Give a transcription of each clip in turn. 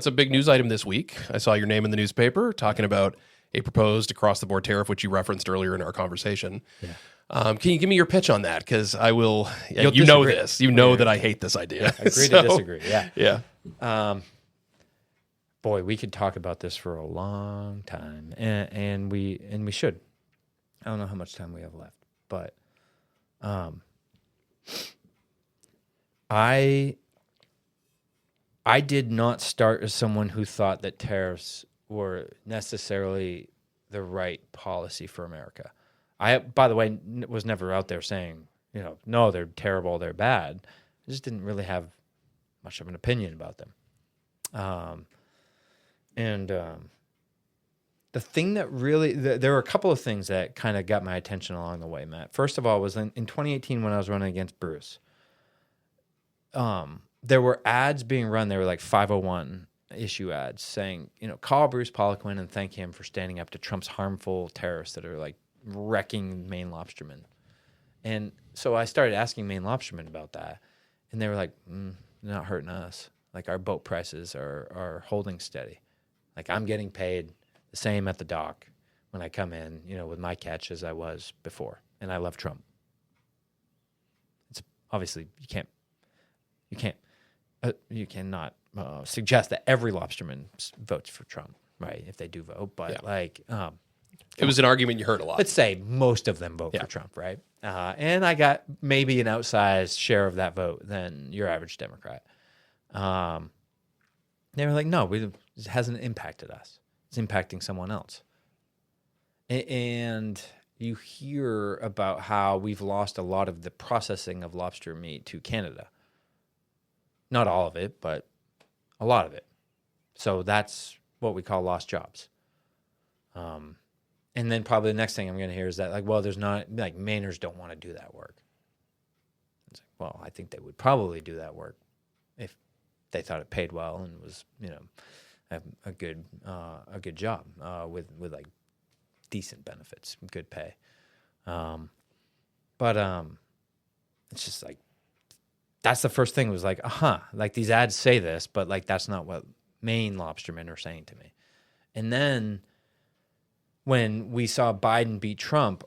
That's a big news item this week. I saw your name in the newspaper talking about a proposed across-the-board tariff, which you referenced earlier in our conversation. Yeah. Can you give me your pitch on that? Because I will. You'll You know disagree. this. You know that I hate this idea. Agree to disagree. Yeah. Yeah. Boy, we could talk about this for a long time, and we should. I don't know how much time we have left, but I did not start as someone who thought that tariffs were necessarily the right policy for America. I, by the way, was never out there saying, no, they're terrible, they're bad. I just didn't really have much of an opinion about them. The thing that really, there were a couple of things that kind of got my attention along the way, Matt. First of all was in 2018 when I was running against Bruce. There were ads being run. They were like 501 issue ads saying, call Bruce Poliquin and thank him for standing up to Trump's harmful tariffs that are like wrecking Maine lobstermen. And so I started asking Maine lobstermen about that. And they were like, they're not hurting us. Like our boat prices are holding steady. Like I'm getting paid the same at the dock when I come in, with my catch as I was before. And I love Trump. It's obviously you cannot suggest that every lobsterman votes for Trump, right? If they do vote, but it was an argument you heard a lot. Let's say most of them vote for Trump, right? And I got maybe an outsized share of that vote than your average Democrat. They were like, no, it hasn't impacted us. It's impacting someone else. And you hear about how we've lost a lot of the processing of lobster meat to Canada. Not all of it, but a lot of it. So that's what we call lost jobs. And then probably the next thing I'm going to hear is that, there's not, Mainers don't want to do that work. It's like, well, I think they would probably do that work if they thought it paid well and was, a good job with decent benefits, good pay. But it's just that's the first thing was these ads say this, but that's not what Maine lobstermen are saying to me. And then when we saw Biden beat Trump,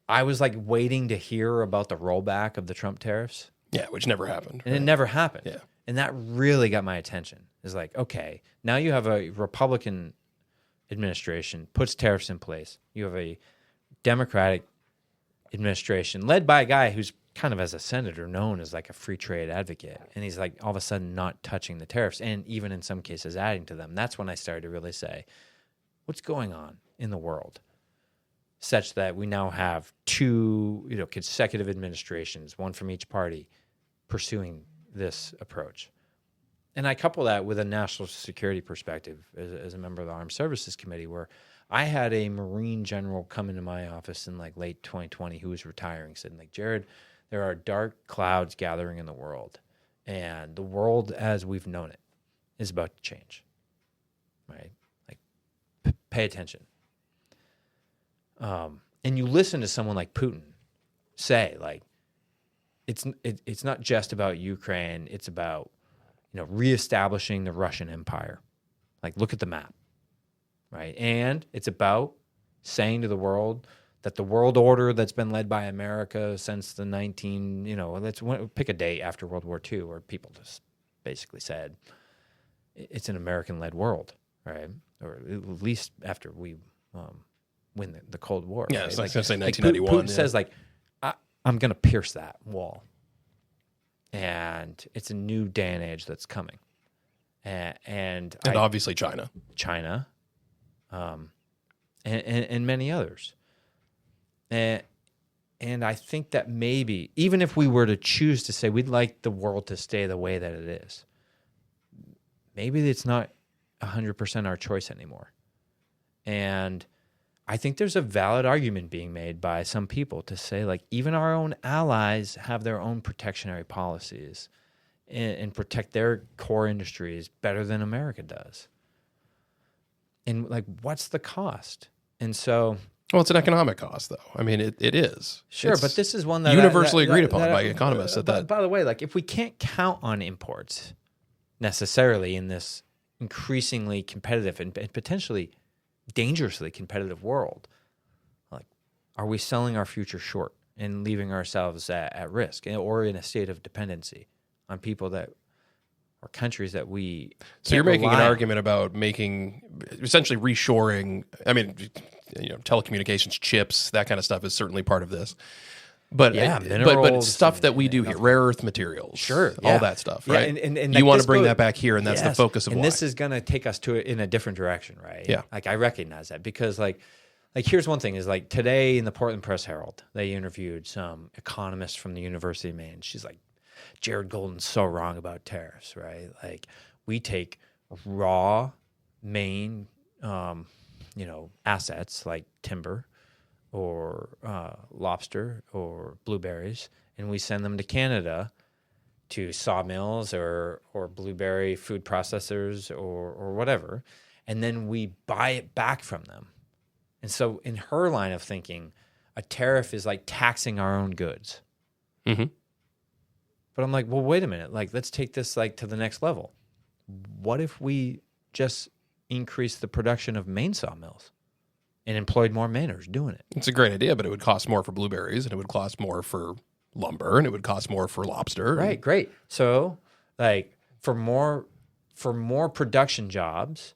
I was waiting to hear about the rollback of the Trump tariffs. Yeah, which never happened. And it never happened. Yeah. And that really got my attention. It's okay, now you have a Republican administration puts tariffs in place. You have a Democratic administration led by a guy who's kind of as a senator known as a free trade advocate. And he's all of a sudden not touching the tariffs and even in some cases adding to them. That's when I started to really say, what's going on in the world such that we now have two, consecutive administrations, one from each party, pursuing this approach. And I couple that with a national security perspective as a member of the Armed Services Committee, where I had a Marine general come into my office in late 2020 who was retiring, said, Jared, there are dark clouds gathering in the world, and the world as we've known it is about to change, right? Pay attention. And you listen to someone like Putin say, it's not just about Ukraine, it's about reestablishing the Russian Empire. Look at the map, right? And it's about saying to the world that the world order that's been led by America since the let's pick a date after World War II where people just basically said it's an American-led world, right? Or at least after we win the Cold War. Yeah, right? it's going to say 1991. Putin says, I'm going to pierce that wall. And it's a new day and age that's coming. And obviously China. And many others. And I think that maybe, even if we were to choose to say we'd like the world to stay the way that it is, maybe it's not 100% our choice anymore. And I think there's a valid argument being made by some people to say, even our own allies have their own protectionary policies and protect their core industries better than America does. And, what's the cost? And so... Well, it's an economic cost, though. I mean, it is. Sure, it's but this is one that... universally agreed upon by economists. By the way, if we can't count on imports necessarily in this increasingly competitive and potentially dangerously competitive world, like, are we selling our future short and leaving ourselves at risk or in a state of dependency on people that or countries that we So you're making an argument about making essentially reshoring. I mean, telecommunications, chips, that kind of stuff is certainly part of this. But Yeah, but minerals stuff that we do here, rare earth materials, Sure, all yeah. that stuff, Yeah, right? and you like want this to bring goes- that back here, and that's the Yes, focus of and why. this is going to take us to it in a different direction, right? Yeah. Like, I recognize that because like here's one thing is like today in the Portland Press Herald, they interviewed some economist from the University of Maine. She's like, Jared Golden's so wrong about tariffs, right? Like, we take raw Maine, assets like timber or lobster or blueberries, and we send them to Canada to sawmills or blueberry food processors or whatever, and then we buy it back from them. And so in her line of thinking, a tariff is like taxing our own goods. Mm-hmm. But I'm like, well, wait a minute. Like, let's take this like to the next level. What if we just increase the production of Maine sawmills and employed more Mainers doing it? It's a great idea, but it would cost more for blueberries, and it would cost more for lumber, and it would cost more for lobster. Right, great. So, like, for more production jobs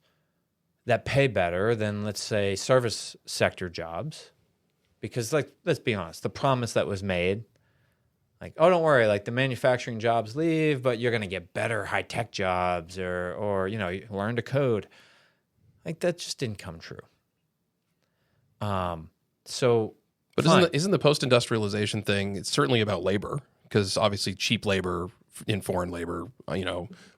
that pay better than, let's say, service sector jobs, because, like, let's be honest, the promise that was made, like, oh, don't worry, like, the manufacturing jobs leave, but you're going to get better high-tech jobs or you learn to code. Like, that just didn't come true. But isn't the post-industrialization thing, it's certainly about labor, because obviously cheap labor in foreign labor,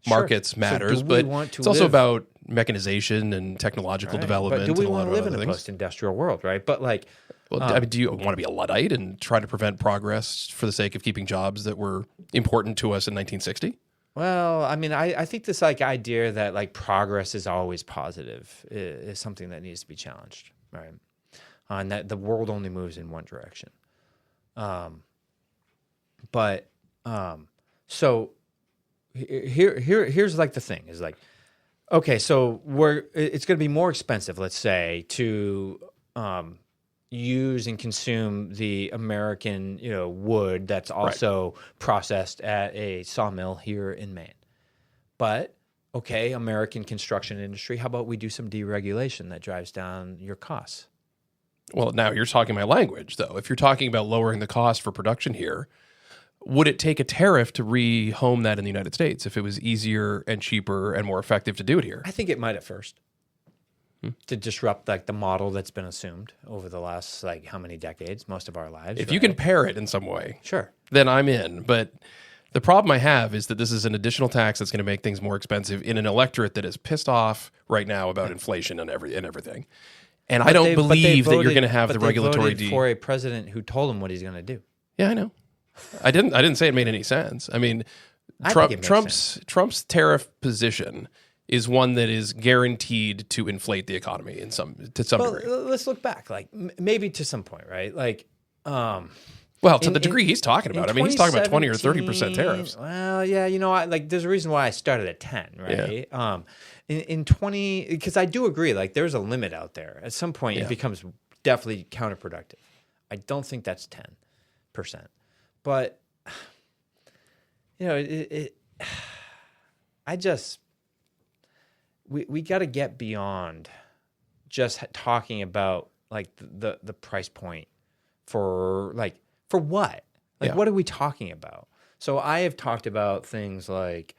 markets So matters, do we but want to it's also live- about mechanization and technological development. But do we and a lot want to of live other in a things. post-industrial world, right? But like, Well, I mean, do you want to be a Luddite and try to prevent progress for the sake of keeping jobs that were important to us in 1960? well, I mean, I think this like idea that like progress is always positive is something that needs to be challenged, right? And that the world only moves in one direction. So here's like the thing is like, okay, so it's going to be more expensive, let's say, to use and consume the American, wood that's also processed at a sawmill here in Maine. But okay, American construction industry, how about we do some deregulation that drives down your costs? Well, now you're talking my language, though. If you're talking about lowering the cost for production here, would it take a tariff to rehome that in the United States if it was easier and cheaper and more effective to do it here? I think it might at first to disrupt like the model that's been assumed over the last like how many decades, most of our lives. If you can pair it in some way, sure, then I'm in. But the problem I have is that this is an additional tax that's going to make things more expensive in an electorate that is pissed off right now about inflation and everything. And I don't believe that you're going to have the regulatory for a president who told him what he's going to do. Yeah, I know. I didn't say it made any sense. I mean, I think it makes Trump's tariff position is one that is guaranteed to inflate the economy to some degree. Let's look back, like maybe to some point, right? Like, well, to the degree he's talking about. I mean, he's talking about 20 or 30% tariffs. Well, yeah, there's a reason why I started at 10, right? Yeah. In 20, because I do agree, like there's a limit out there. At some point, it becomes definitely counterproductive. I don't think that's 10%, but we got to get beyond just talking about like the price point for what? What are we talking about? So I have talked about things like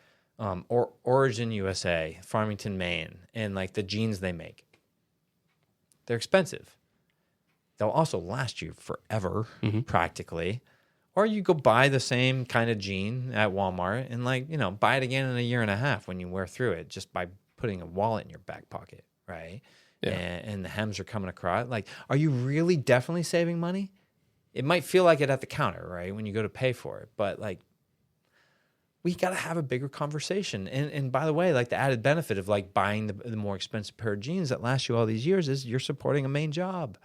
Origin USA, Farmington, Maine, and like the jeans they make. They're expensive. They'll also last you forever, practically. Or you go buy the same kind of jean at Walmart and buy it again in a year and a half when you wear through it just by putting a wallet in your back pocket, right? Yeah. And the hems are coming across. Like, are you really definitely saving money? It might feel like it at the counter, right, when you go to pay for it. But, like, we got to have a bigger conversation. And by the way, like, the added benefit of, like, buying the more expensive pair of jeans that last you all these years is you're supporting a main job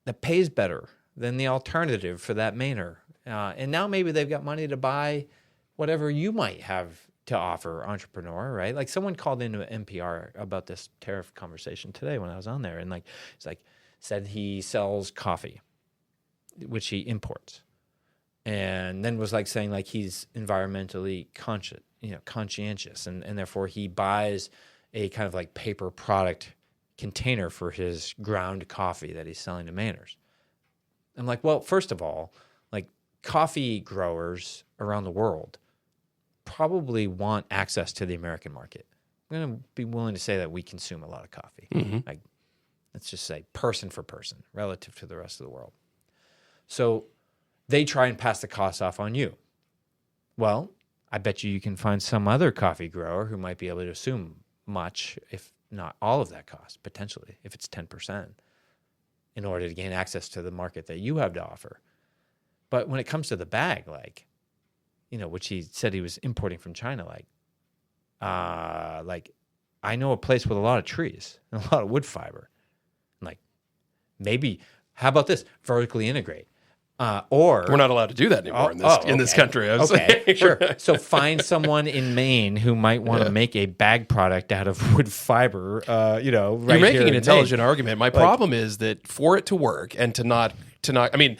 that pays better than the alternative for that Mainer. And now maybe they've got money to buy whatever you might have to offer entrepreneur, right? Like someone called into NPR about this tariff conversation today when I was on there, and like it's like said he sells coffee, which he imports, and then was like saying like he's environmentally conscientious, and therefore he buys a kind of like paper product container for his ground coffee that he's selling to Mainers. I'm like, well, first of all, like coffee growers around the world probably want access to the American market. I'm going to be willing to say that we consume a lot of coffee. Like, let's just say person for person relative to the rest of the world. So they try and pass the cost off on you. Well, I bet you can find some other coffee grower who might be able to assume much, if not all of that cost, potentially, if it's 10%, in order to gain access to the market that you have to offer. But when it comes to the bag, like, which he said he was importing from China, like I know a place with a lot of trees and a lot of wood fiber. Like, maybe, how about this? Vertically integrate. Or we're not allowed to do that anymore in this country. Okay, sure. So find someone in Maine who might want to make a bag product out of wood fiber. Right You're making here an in intelligent Maine. argument. My problem is that for it to work and to not. I mean,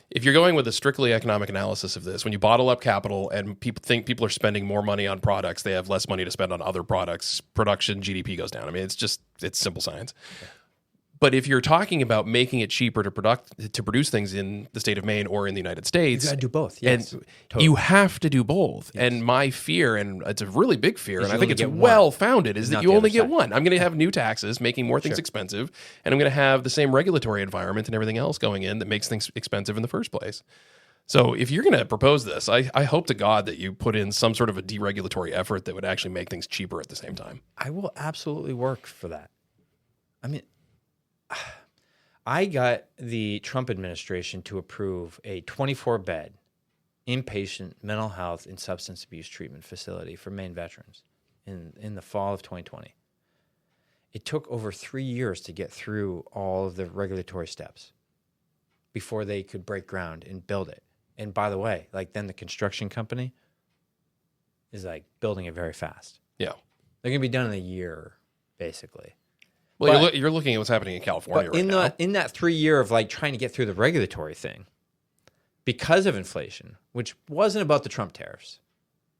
if you're going with a strictly economic analysis of this, when you bottle up capital and people think people are spending more money on products, they have less money to spend on other products. Production GDP goes down. I mean, it's simple science. Okay. But if you're talking about making it cheaper to produce things in the state of Maine or in the United States, you got to do both. Yes, and totally. You have to do both. Yes. And my fear, and it's a really big fear, and I think it's well founded, is that you only get one. I'm going to have new taxes making more things expensive, and I'm going to have the same regulatory environment and everything else going in that makes things expensive in the first place. So if you're going to propose this, I hope to God that you put in some sort of a deregulatory effort that would actually make things cheaper at the same time. I will absolutely work for that. I mean, I got the Trump administration to approve a 24-bed inpatient mental health and substance abuse treatment facility for Maine veterans in the fall of 2020. It took over 3 years to get through all of the regulatory steps before they could break ground and build it. And by the way, like then the construction company is like building it very fast. Yeah. They're going to be done in a year, basically. Well, you're looking at what's happening in California right now. In that 3 year of like trying to get through the regulatory thing, because of inflation, which wasn't about the Trump tariffs.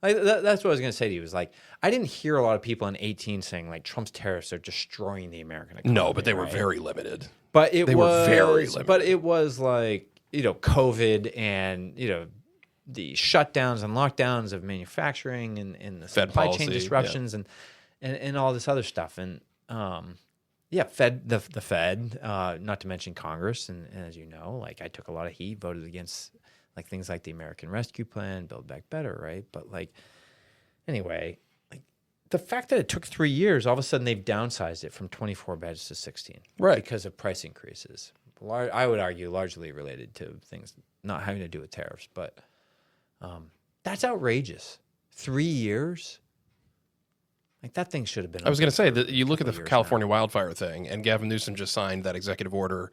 That's what I was going to say to you. Is like I didn't hear a lot of people in 2018 saying like Trump's tariffs are destroying the American economy. No, but they were very limited. But they were very limited. But it was like COVID and the shutdowns and lockdowns of manufacturing and the supply chain disruptions and all this other stuff and. The Fed, not to mention Congress, and as you know, like I took a lot of heat, voted against like things like the American Rescue Plan, Build Back Better, right? But like, anyway, like the fact that it took 3 years, all of a sudden they've downsized it from 24 beds to 16, right? Because of price increases. I would argue largely related to things not having to do with tariffs, but that's outrageous. 3 years. Like that thing should have been. I was going to say that you look at the California wildfire thing, and Gavin Newsom just signed that executive order,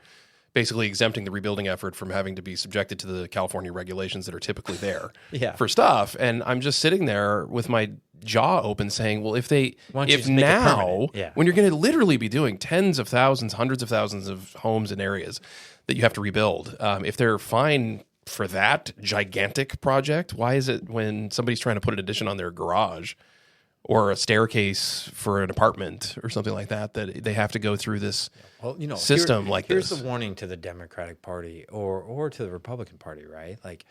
basically exempting the rebuilding effort from having to be subjected to the California regulations that are typically there for stuff. And I'm just sitting there with my jaw open, saying, "Well, if now, when you're going to literally be doing tens of thousands, hundreds of thousands of homes and areas that you have to rebuild, if they're fine for that gigantic project, why is it when somebody's trying to put an addition on their garage?" Or a staircase for an apartment or something like that they have to go through this system like this. Here's the warning to the Democratic Party or to the Republican Party, right? Like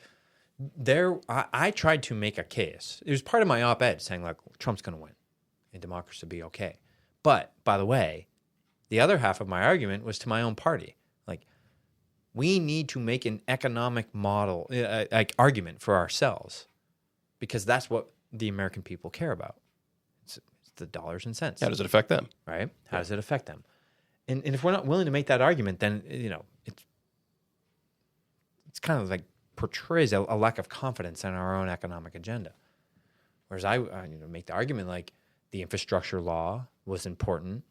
I tried to make a case. It was part of my op-ed saying like Trump's going to win and democracy will be okay. But by the way, the other half of my argument was to my own party. Like we need to make an economic model, like argument for ourselves because that's what the American people care about. The dollars and cents. How does it affect them? Right? How does it affect them? And if we're not willing to make that argument, then it's kind of like portrays a lack of confidence in our own economic agenda. Whereas I make the argument like the infrastructure law was important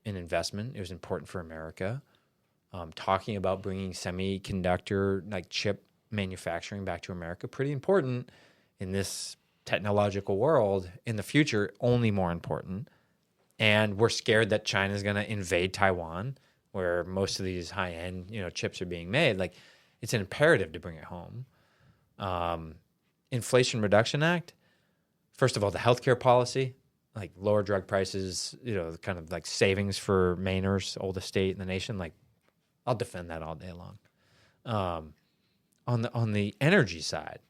in investment. It was important for America. Talking about bringing semiconductor like chip manufacturing back to America, pretty important in this technological world in the future only more important. And we're scared that China is going to invade Taiwan, where most of these high-end, chips are being made. Like, it's an imperative to bring it home. Inflation Reduction Act, first of all, the healthcare policy, like lower drug prices, kind of like savings for Mainers, oldest state in the nation. Like, I'll defend that all day long. On the energy side,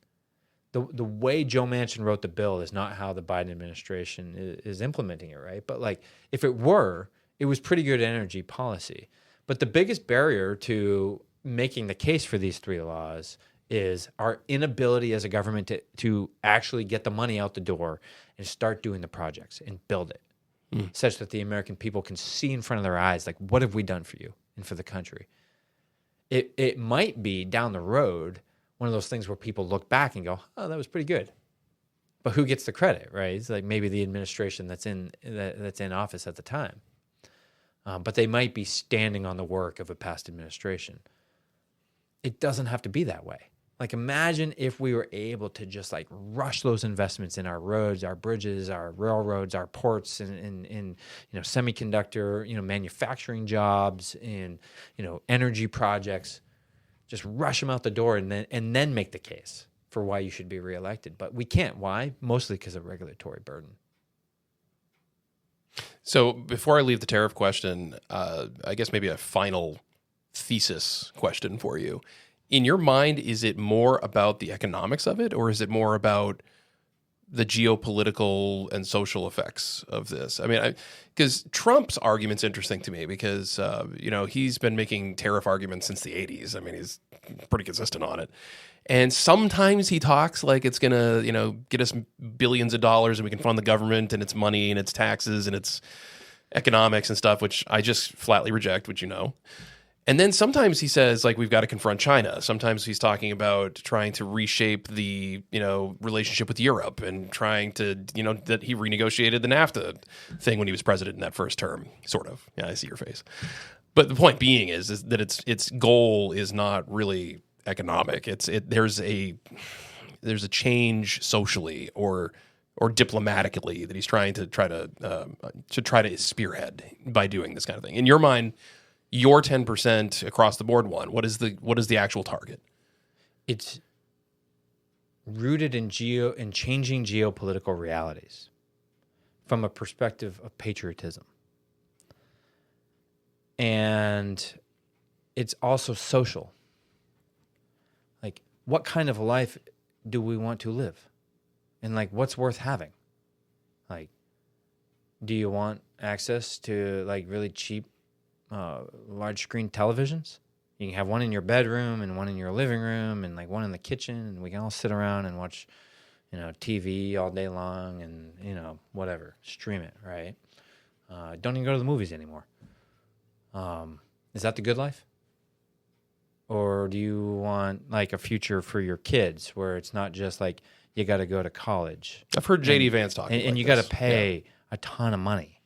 the way Joe Manchin wrote the bill is not how the Biden administration is implementing it, right? But like, if it were, it was pretty good energy policy. But the biggest barrier to making the case for these three laws is our inability as a government to actually get the money out the door and start doing the projects and build it, such that the American people can see in front of their eyes, like, what have we done for you and for the country? It might be down the road one of those things where people look back and go, oh, that was pretty good. But who gets the credit, right? It's like maybe the administration that's in office at the time. But they might be standing on the work of a past administration. It doesn't have to be that way. Like, imagine if we were able to just like rush those investments in our roads, our bridges, our railroads, our ports, in semiconductor, manufacturing jobs, in energy projects. Just rush them out the door and then make the case for why you should be reelected. But we can't. Why? Mostly because of regulatory burden. So before I leave the tariff question, I guess maybe a final thesis question for you. In your mind, is it more about the economics of it, or is it more about the geopolitical and social effects of this? I mean, because Trump's argument's interesting to me because, he's been making tariff arguments since the 80s. I mean, he's pretty consistent on it. And sometimes he talks like it's going to, get us billions of dollars and we can fund the government and its money and its taxes and its economics and stuff, which I just flatly reject, which And then sometimes he says, like, we've got to confront China. Sometimes he's talking about trying to reshape the, relationship with Europe and trying to, that he renegotiated the NAFTA thing when he was president in that first term, sort of. Yeah, I see your face. But the point being is that its goal is not really economic. There's a change socially or diplomatically that he's trying to spearhead by doing this kind of thing. In your mind, your 10% across the board one, what is the actual target? It's rooted in changing geopolitical realities from a perspective of patriotism. And it's also social. Like, what kind of life do we want to live? And like, what's worth having? Like, do you want access to like really cheap large screen televisions? You can have one in your bedroom and one in your living room and like one in the kitchen, and we can all sit around and watch, TV all day long and, whatever, stream it, right? Don't even go to the movies anymore. Is that the good life? Or do you want like a future for your kids where it's not just like you got to go to college? I've heard J.D. Vance talking and you got to pay a ton of money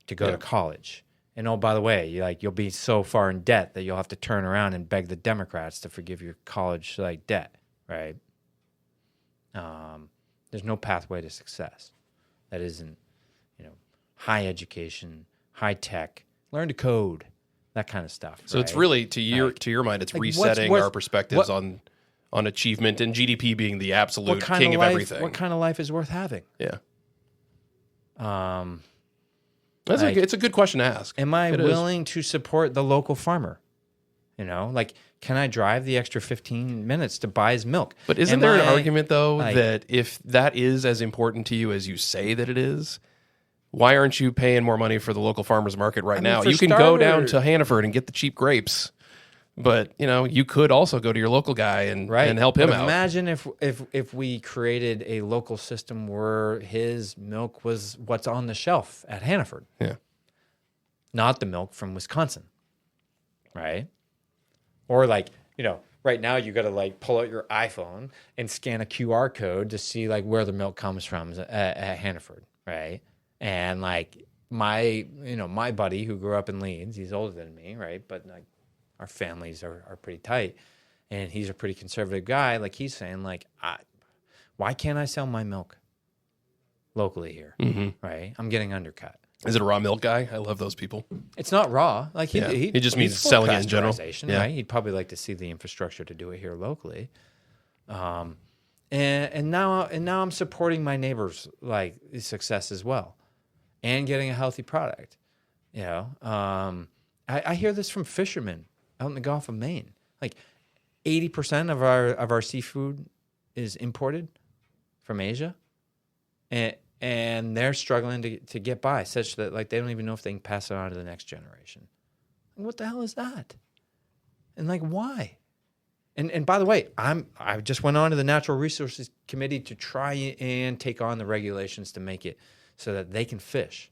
to go to college. And oh, by the way, you'll be so far in debt that you'll have to turn around and beg the Democrats to forgive your college debt, right? There's no pathway to success that isn't, high education, high tech, learn to code, that kind of stuff. So it's really to your mind, it's resetting our perspectives on achievement and GDP being the absolute king of everything. What kind of life is worth having? Yeah. It's a good question to ask. Am I willing to support the local farmer? Can I drive the extra 15 minutes to buy his milk? But isn't there an argument, though, that if that is as important to you as you say that it is, why aren't you paying more money for the local farmer's market right now? You can go down to Hannaford and get the cheap grapes. But, you could also go to your local guy and help him out. Imagine if we created a local system where his milk was what's on the shelf at Hannaford. Yeah. Not the milk from Wisconsin. Right? Or right now you got to pull out your iPhone and scan a QR code to see where the milk comes from at Hannaford. Right? And my buddy who grew up in Leeds, he's older than me, right? But our families are pretty tight, and he's a pretty conservative guy. He's saying Why can't I sell my milk locally here? Mm-hmm. Right? I'm getting undercut. Is it a raw milk guy? I love those people. It's not raw. Like He just means he's for selling it in general. pasteurization, right? He'd probably like to see the infrastructure to do it here locally. And now I'm supporting my neighbor's like success as well, and getting a healthy product. You know, I hear this from fishermen out in the Gulf of Maine. Like 80% of our seafood is imported from Asia, and they're struggling to get by, such that like they don't even know if they can pass it on to the next generation. What the hell is that? And like, why? And by the way, I just went on to the Natural Resources Committee to try and take on the regulations to make it so that they can fish.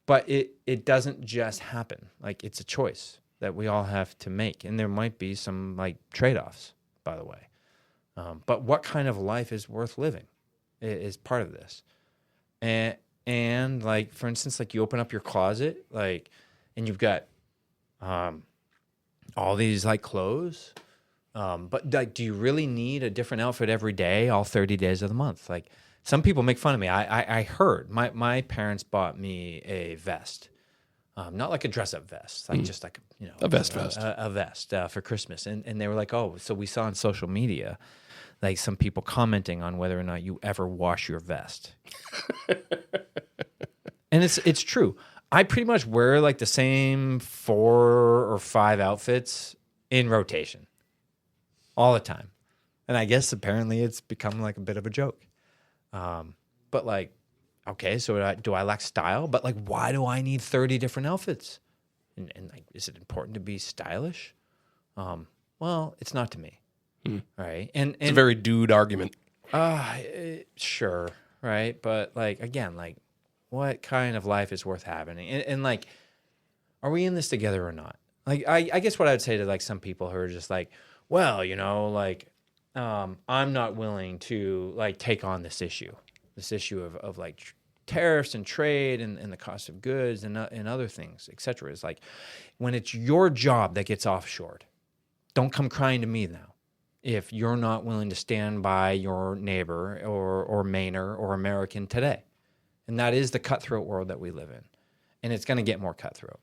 But it doesn't just happen. Like, it's a choice that we all have to make, and there might be some like trade-offs, by the way. But what kind of life is worth living is part of this. And like, for instance, like you open up your closet, like, and you've got all these like clothes, but like, do you really need a different outfit every day, all 30 days of the month? Like, some people make fun of me. I heard my parents bought me a vest, not like a dress-up vest, like just like, you know, A vest for Christmas, and they were like, oh, so we saw on social media, like some people commenting on whether or not you ever wash your vest, and it's true. I pretty much wear like the same 4 or 5 outfits in rotation all the time. And I guess apparently it's become like a bit of a joke. But like, okay, so do I lack style? But like, why do I need 30 different outfits? And like, is it important to be stylish? Well, it's not to me. Right. And it's a very dude argument. Sure. Right. But like, again, like, what kind of life is worth having? And like, are we in this together or not? Like, I guess what I'd say to like some people who are just like, well, you know, like, I'm not willing to like take on this issue of like tariffs and trade and the cost of goods and other things, et cetera. Is like, when it's your job that gets offshored, don't come crying to me now if you're not willing to stand by your neighbor or Mainer or American today. And that is the cutthroat world that we live in. And it's going to get more cutthroat.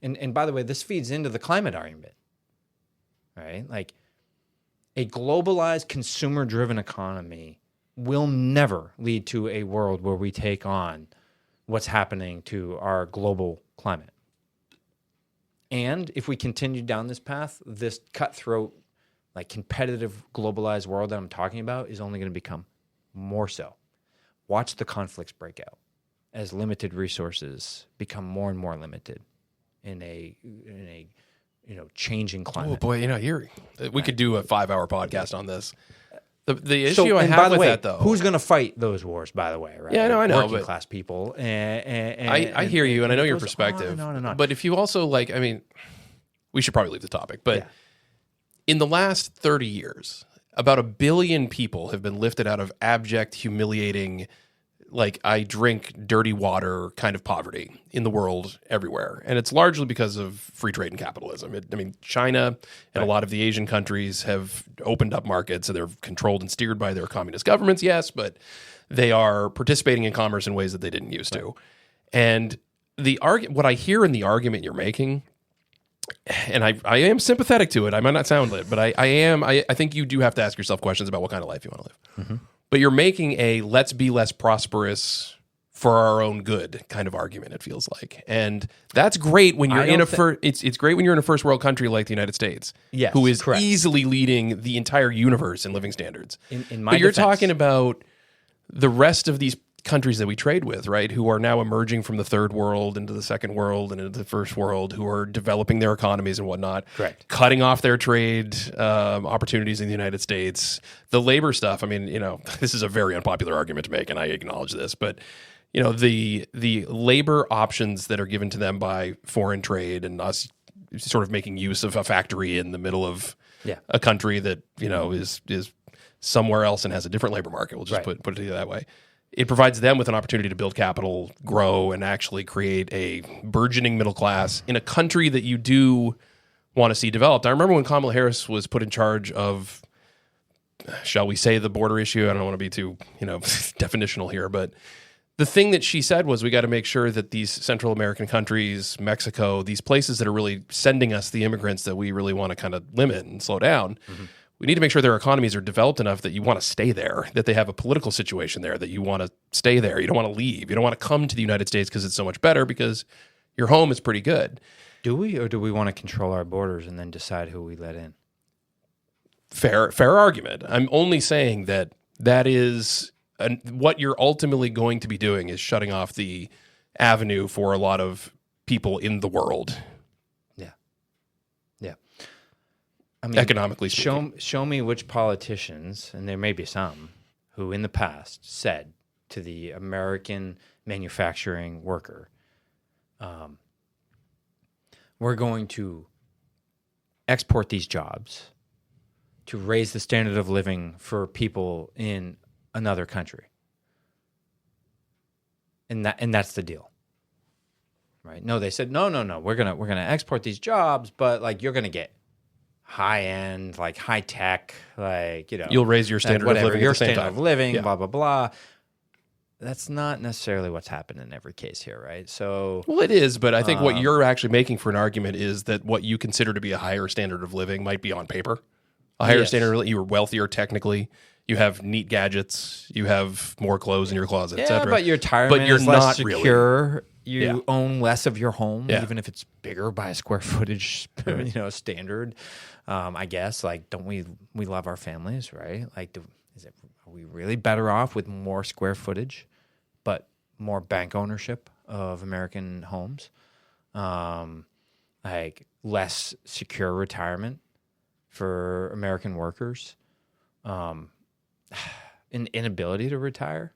And by the way, this feeds into the climate argument, right? Like, a globalized, consumer-driven economy will never lead to a world where we take on what's happening to our global climate. And if we continue down this path, this cutthroat, like competitive, globalized world that I'm talking about is only going to become more so. Watch the conflicts break out as limited resources become more and more limited in a changing climate. Oh boy, you know, we could do a 5-hour podcast on this. The issue I have with that, though, who's going to fight those wars? By the way, right? Yeah, I know, working class people. I hear you, and I know your perspective. On. But if you also like, I mean, we should probably leave the topic. But in the last 30 years, about 1 billion people have been lifted out of abject, humiliating, like, I drink dirty water kind of poverty in the world everywhere. And it's largely because of free trade and capitalism. China and a lot of the Asian countries have opened up markets, and they're controlled and steered by their communist governments, yes, but they are participating in commerce in ways that they didn't used to. And what I hear in the argument you're making, and I am sympathetic to it. I might not sound it, but I think you do have to ask yourself questions about what kind of life you want to live. Mm-hmm. But you're making a let's be less prosperous for our own good kind of argument, it feels like. And that's great when you're it's great when you're in a first world country like the United States, who is easily leading the entire universe in living standards. In my but you're defense, talking about the rest of these countries that we trade with, right, who are now emerging from the third world into the second world and into the first world, who are developing their economies and whatnot, cutting off their trade opportunities in the United States. The labor stuff, I mean, you know, this is a very unpopular argument to make, and I acknowledge this, but you know, the labor options that are given to them by foreign trade and us sort of making use of a factory in the middle of a country that, you know, is somewhere else and has a different labor market. We'll just put it that way. It provides them with an opportunity to build capital, grow, and actually create a burgeoning middle class in a country that you do want to see developed. I remember when Kamala Harris was put in charge of shall we say, the border issue. I don't want to be too, definitional here, but the thing that she said was we got to make sure that these Central American countries, Mexico, these places that are really sending us the immigrants that we really want to kind of limit and slow down, we need to make sure their economies are developed enough that you want to stay there, that they have a political situation there, that you want to stay there. You don't want to leave. You don't want to come to the United States because it's so much better, because your home is pretty good. Do we, or do we want to control our borders and then decide who we let in? Fair argument. I'm only saying that is what you're ultimately going to be doing is shutting off the avenue for a lot of people in the world. Yeah. Yeah. I mean, economically speaking. Show me which politicians, and there may be some, who in the past said to the American manufacturing worker, we're going to export these jobs to raise the standard of living for people in another country. And that's the deal. Right? No, they said, no, we're gonna export these jobs, but like you're gonna get high end, like high tech, like you'll raise your standard of living your at the same standard time. of living, blah blah blah. That's not necessarily what's happened in every case here, right? So, well, it is, but I think what you're actually making for an argument is that what you consider to be a higher standard of living might be on paper. A higher standard of living, you're wealthier technically, you have neat gadgets, you have more clothes in your closet, etc. But your retirement you're is less not secure. Really. You own less of your home, even if it's bigger by a square footage, standard. I guess, like, don't we love our families, right? Like, are we really better off with more square footage, but more bank ownership of American homes? Like less secure retirement for American workers, an inability to retire.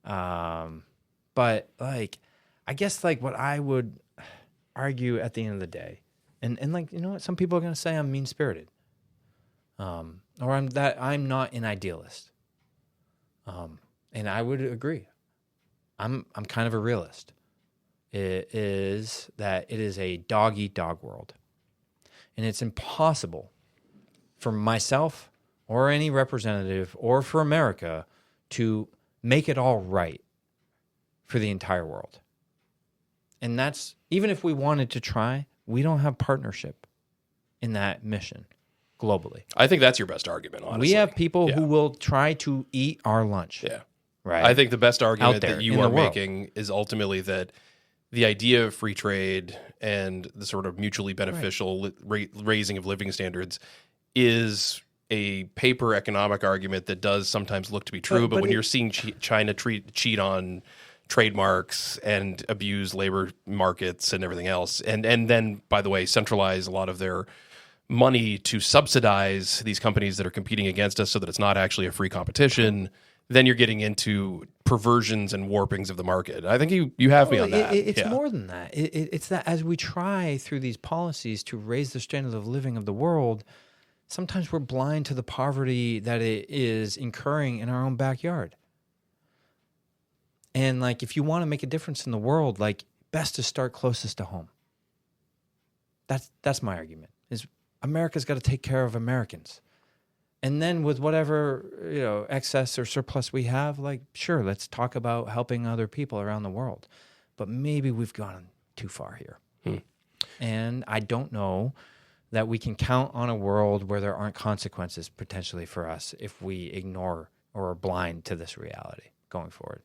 But like, I guess like what I would argue at the end of the day, and like, what, some people are going to say I'm mean spirited, or I'm not an idealist. And I would agree. I'm kind of a realist. It is a dog eat dog world. And it's impossible for myself or any representative or for America to make it all right for the entire world. And that's, even if we wanted to try, we don't have partnership in that mission globally. I think that's your best argument, honestly. We have people who will try to eat our lunch. Yeah. Right. I think the best argument that you are making is ultimately that the idea of free trade and the sort of mutually beneficial raising of living standards is a paper economic argument that does sometimes look to be true, but when you're seeing China cheat on trademarks and abuse labor markets and everything else, and then, by the way, centralize a lot of their money to subsidize these companies that are competing against us so that it's not actually a free competition, then you're getting into perversions and warpings of the market. I think you have me on that. It's more than that. It's that as we try through these policies to raise the standard of living of the world, sometimes we're blind to the poverty that it is incurring in our own backyard. And like, if you want to make a difference in the world, like, best to start closest to home. That's my argument. Is America's got to take care of Americans. And then with whatever, excess or surplus we have, like, sure, let's talk about helping other people around the world. But maybe we've gone too far here. And I don't know that we can count on a world where there aren't consequences potentially for us if we ignore or are blind to this reality going forward.